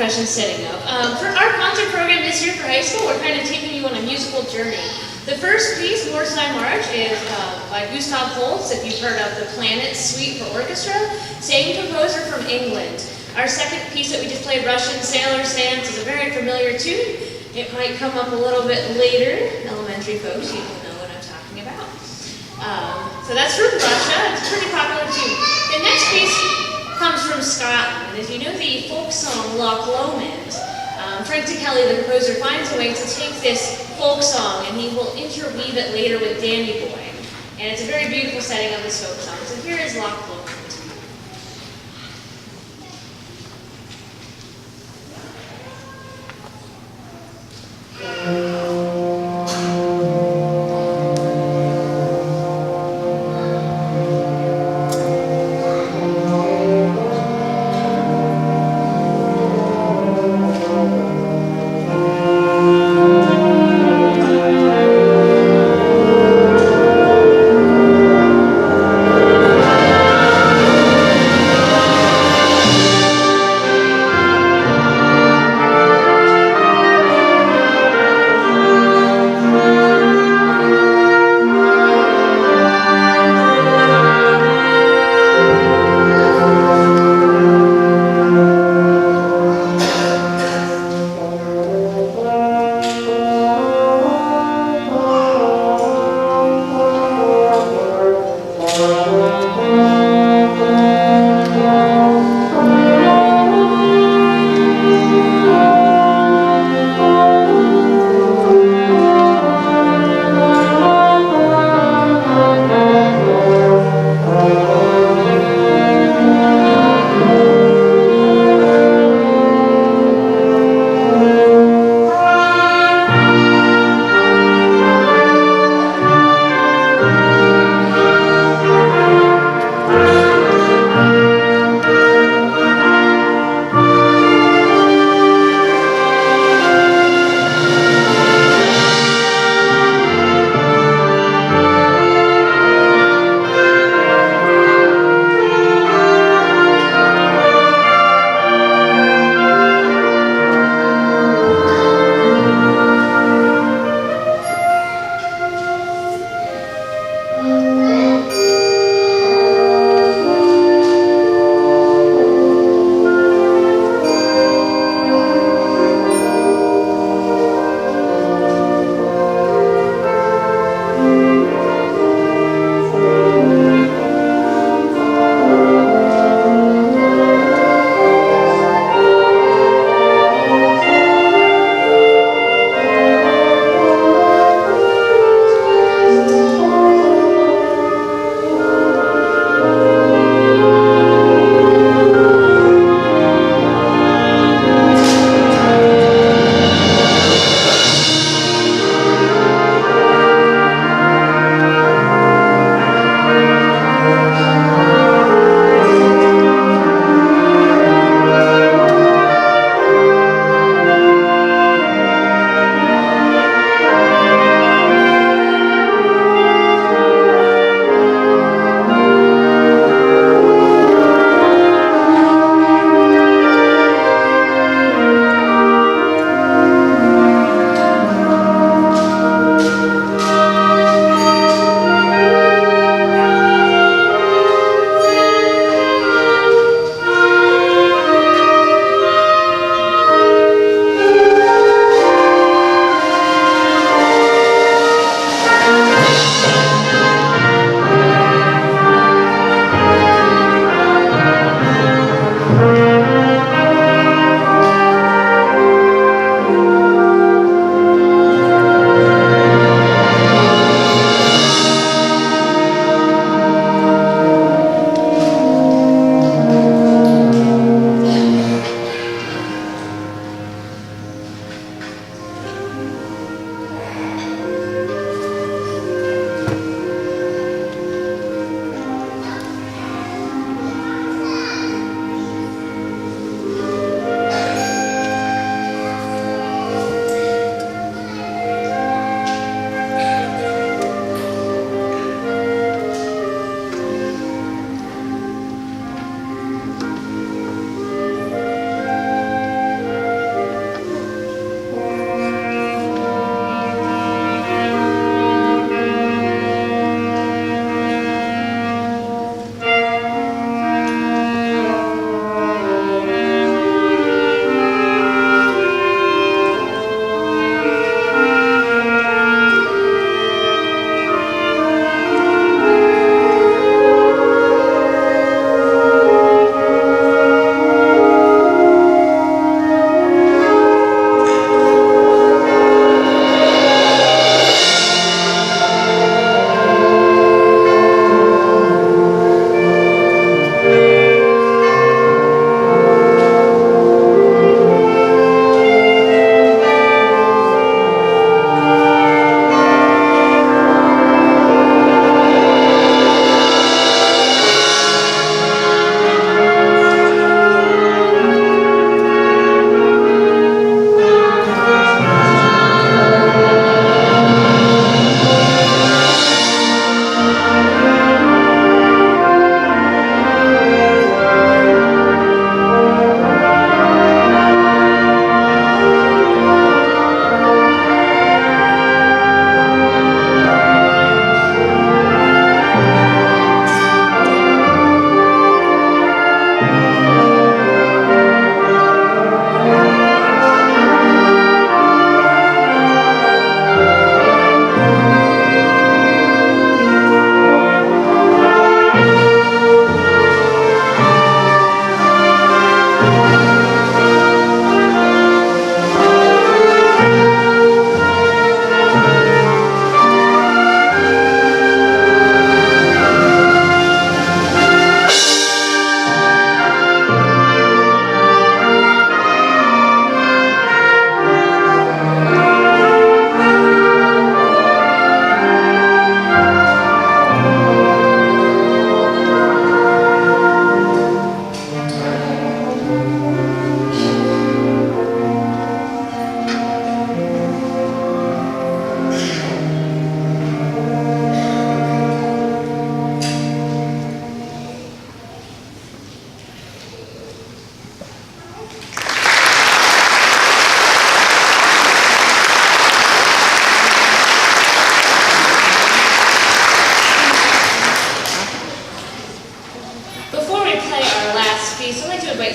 percussion setting up. For our concert program this year for high school, we're kind of taking you on a musical journey. The first piece, Wartime March, is by Gustav Holst, if you've heard of the Planet Suite for Orchestra, same composer from England. Our second piece that we just played, Russian Sailor's Dance, is a very familiar tune. It might come up a little bit later. Elementary folks, you will know what I'm talking about. So that's from Russia. It's a pretty popular tune. The next piece comes from Scotland. And if you know the folk song Loch Lomond, Frank Kelly, the composer, finds a way to take this folk song and he will interweave it later with Danny Boy. And it's a very beautiful setting of this folk song. So here is Loch Lomond.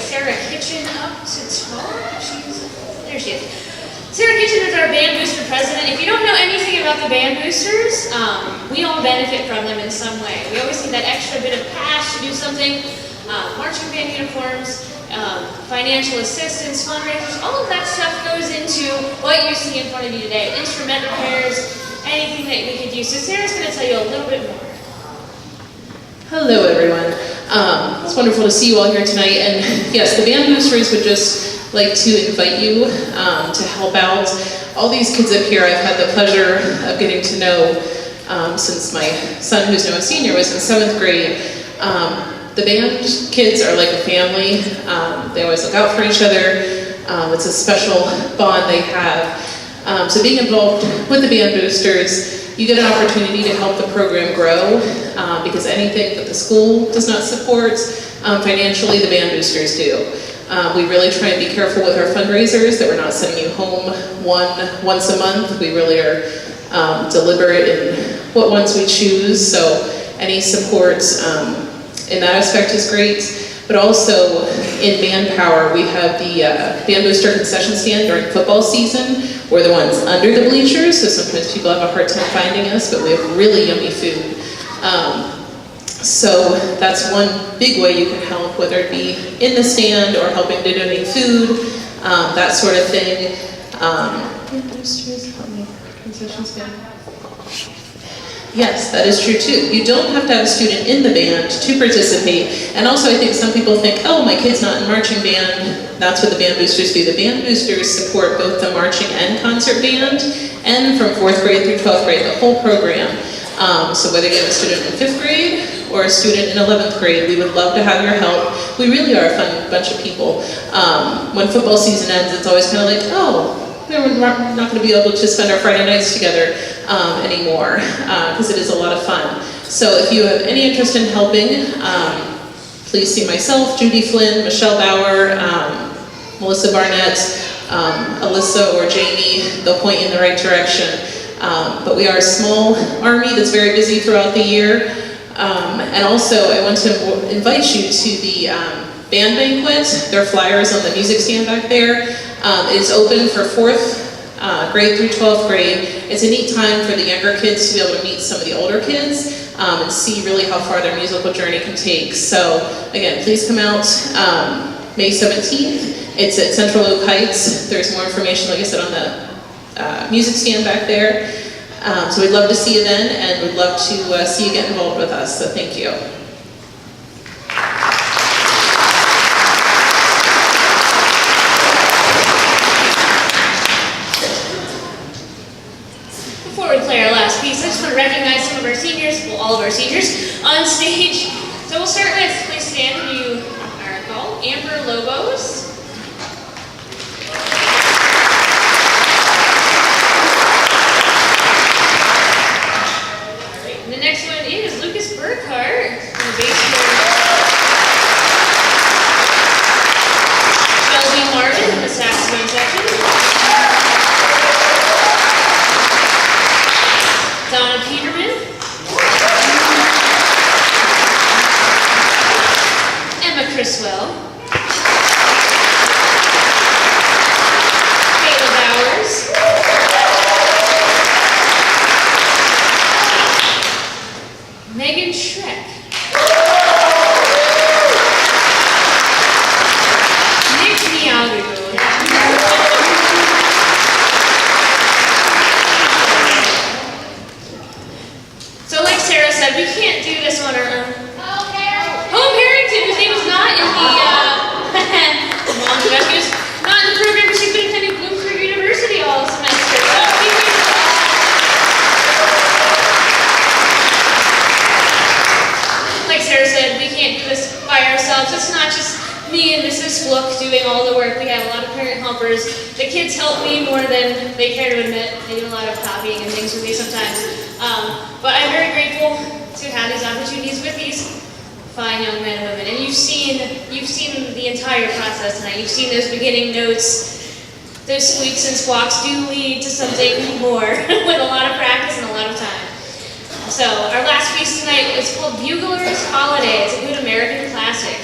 Sarah Kitchen up to talk. There she is. Sarah Kitchen is our Band Booster president. If you don't know anything about the Band Boosters, we all benefit from them in some way. We always need that extra bit of cash to do something. Marching band uniforms, financial assistance, fundraisers, all of that stuff goes into what you see in front of you today. Instrument repairs, anything that we could do. So Sarah's going to tell you a little bit more. Hello everyone. It's wonderful to see you all here tonight, and yes, the Band Boosters would just like to invite you to help out. All these kids up here I've had the pleasure of getting to know since my son, who's now a senior, was in 7th grade. The band kids are like a family. They always look out for each other. It's a special bond they have. So being involved with the Band Boosters, you get an opportunity to help the program grow because anything that the school does not support, financially the Band Boosters do. We really try and be careful with our fundraisers, that we're not sending you home once a month. We really are deliberate in what ones we choose, so any support in that aspect is great. But also in Manpower, we have the Band Booster concession stand during football season. We're the ones under the bleachers, so sometimes people have a hard time finding us, but we have really yummy food. So that's one big way you can help, whether it be in the stand or helping to donate food, that sort of thing. Band Boosters, help me, concession stand. Yes, that is true too. You don't have to have a student in the band to participate. And also I think some people think, oh, my kid's not in marching band. That's what the Band Boosters do. The Band Boosters support both the marching and concert band, and from 4th grade through 12th grade, the whole program. So whether you have a student in 5th grade or a student in 11th grade, we would love to have your help. We really are a fun bunch of people. When football season ends, it's always kind of like, oh, we're not going to be able to spend our Friday nights together anymore, because it is a lot of fun. So if you have any interest in helping, please see myself, Judy Flynn, Michelle Bauer, Melissa Barnett, Alyssa or Jamie. They'll point you in the right direction. But we are a small army that's very busy throughout the year. And also I want to invite you to the band banquet. There are flyers on the music stand back there. It is open for 4th grade through 12th grade. It's a neat time for the younger kids to be able to meet some of the older kids and see really how far their musical journey can take. So again, please come out May 17th. It's at Central Oak Heights. There's more information, like I said, on the music stand back there. So we'd love to see you then, and we'd love to see you get involved with us, so thank you. Before we play our last piece, I just want to recognize some of our seniors, well, all of our seniors, on stage. So we'll start with, please stand when you are called, Amber Lobos. And the next one is Lucas Burkhart, from the bass player. Shelby Martin, in the saxophone section. Donna Peterman. Emma Criswell. Kayla Bowers. Megan Schreck. Nick Miagu. So like Sarah said, we can't do this on our own. Home Harrington, whose name is not in the, not in the program, but she's been attending Bloomsburg University all semester. So like Sarah said, we can't do this by ourselves. It's not just me and Mrs. Fluke doing all the work. We have a lot of parent helpers. The kids help me more than they care to admit. They do a lot of copying and things with me sometimes. But I'm very grateful to have these opportunities with these fine young men and women. And you've seen the entire process tonight. You've seen those beginning notes. Those squeaks and squawks do lead to something more with a lot of practice and a lot of time. So our last piece tonight is called Bugler's Holiday. It's a good American classic.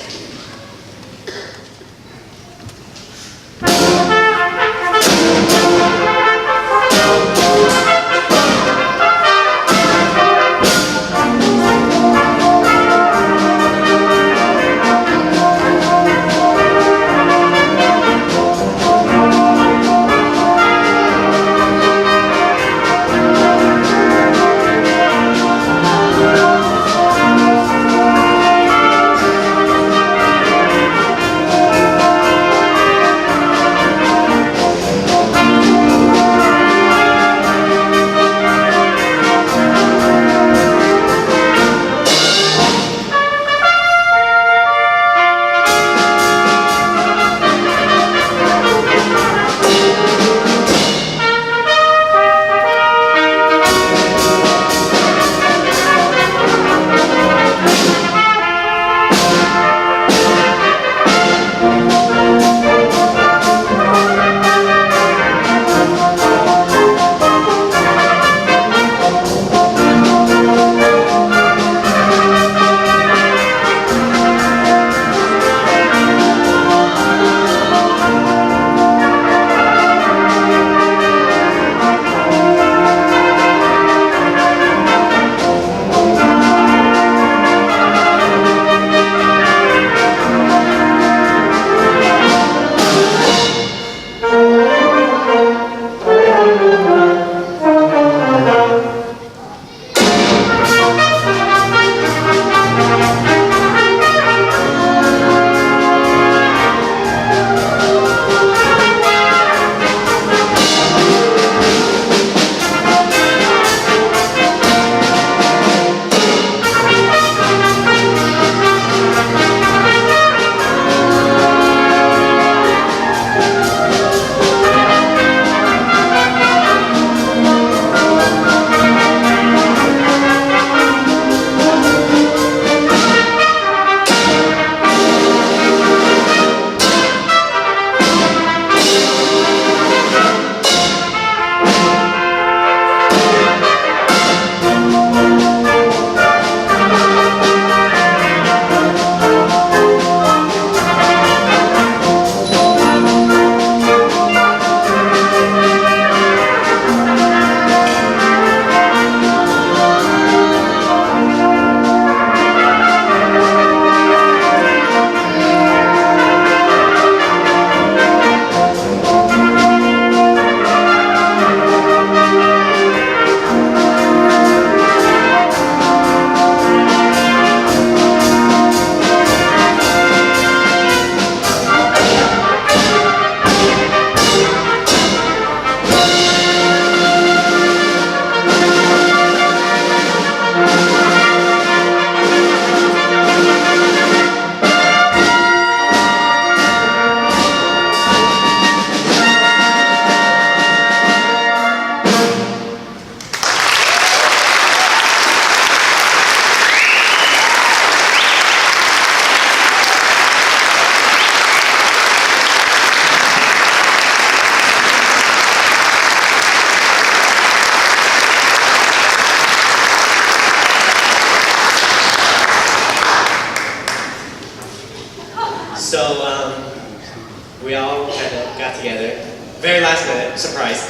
we all kind of got together. Very last minute, surprise.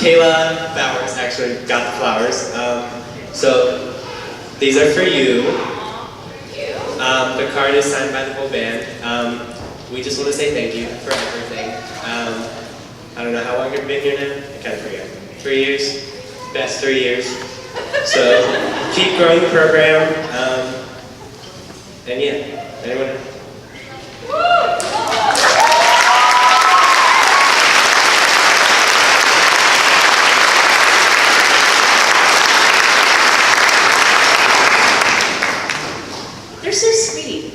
Kayla Bowers actually got the flowers. So these are for you. The card is signed by the whole band. We just want to say thank you for everything. I don't know how long you've been here now. I kind of forget. 3 years? Best 3 years. So keep growing the program. And yeah, anyone? They're so sweet.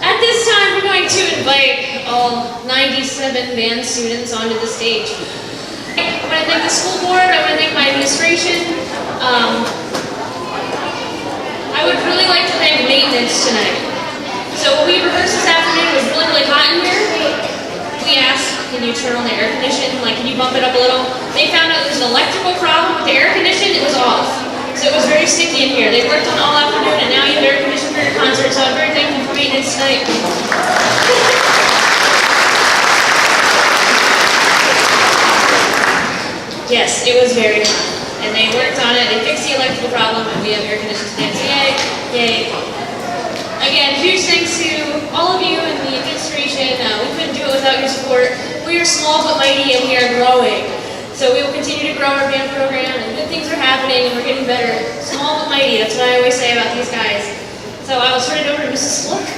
At this time, we're going to invite all 97 band students onto the stage. I want to thank the school board, I want to thank my administration. I would really like to thank maintenance tonight. So what we rehearsed this afternoon was really, really hot in here. We asked, can you turn on the air conditioning? Like, can you bump it up a little? They found out there's an electrical problem with the air conditioning, it was off. So it was very sticky in here. They worked on all afternoon and now you have air conditioning for your concert, so I'm very thankful for maintenance tonight. Yes, it was very hot. And they worked on it, they fixed the electrical problem, and we have air conditioning tonight. So yay, yay. Again, huge thanks to all of you and the administration. We couldn't do it without your support. We are small but mighty and we are growing. So we will continue to grow our band program and good things are happening and we're getting better. Small but mighty, that's what I always say about these guys. So I will turn it over to Mrs. Splook.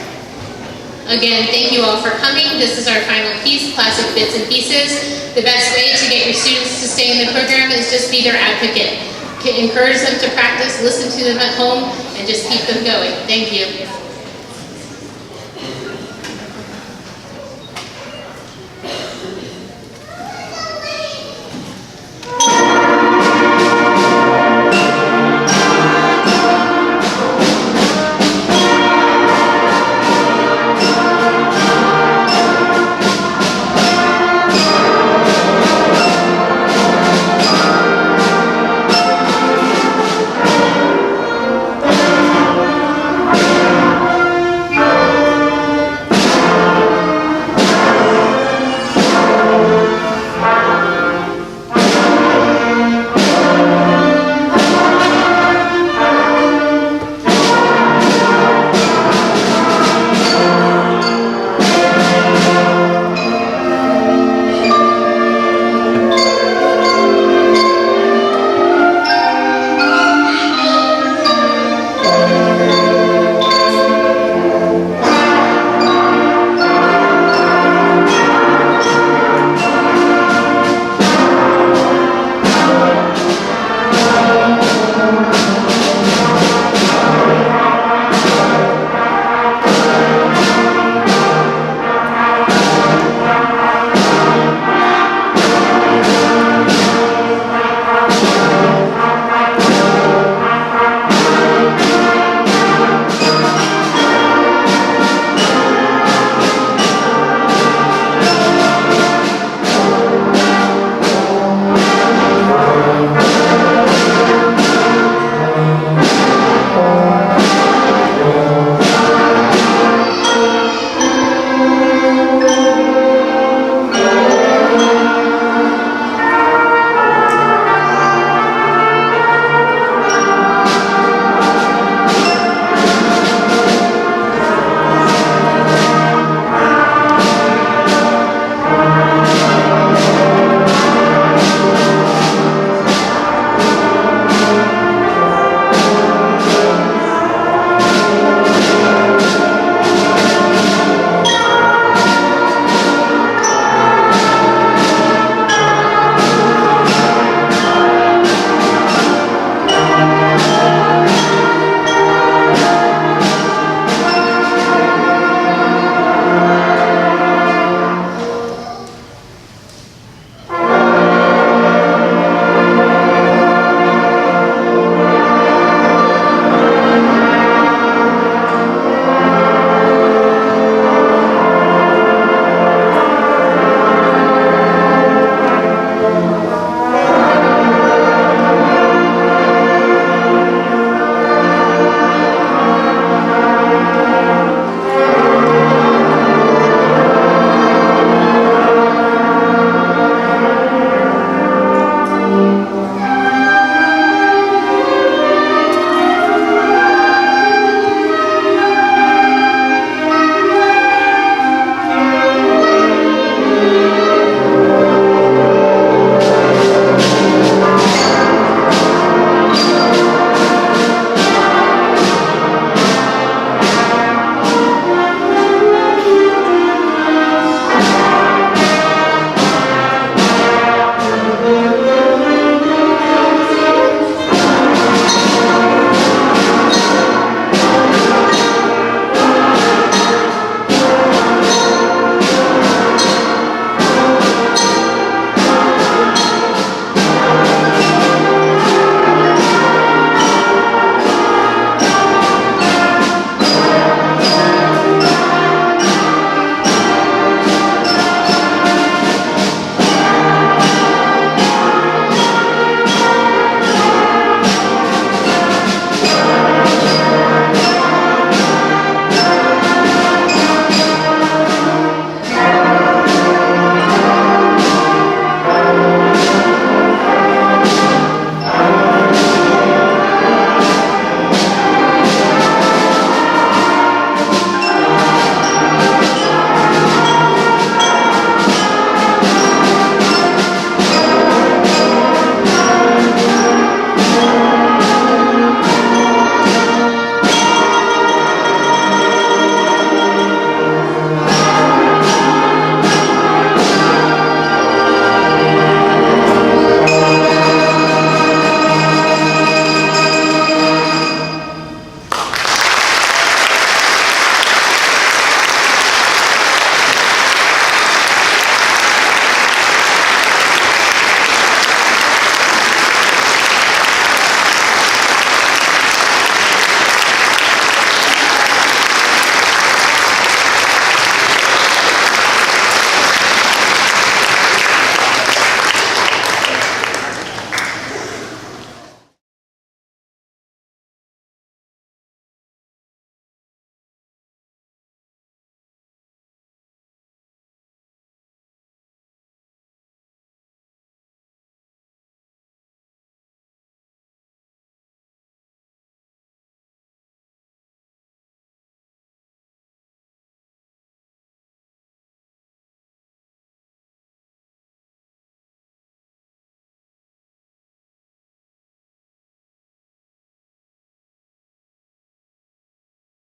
Again, thank you all for coming. This is our final piece, Classic Bits and Pieces. The best way to get your students to stay in the program is just be their advocate. Encourage them to practice, listen to them at home, and just keep them going. Thank you.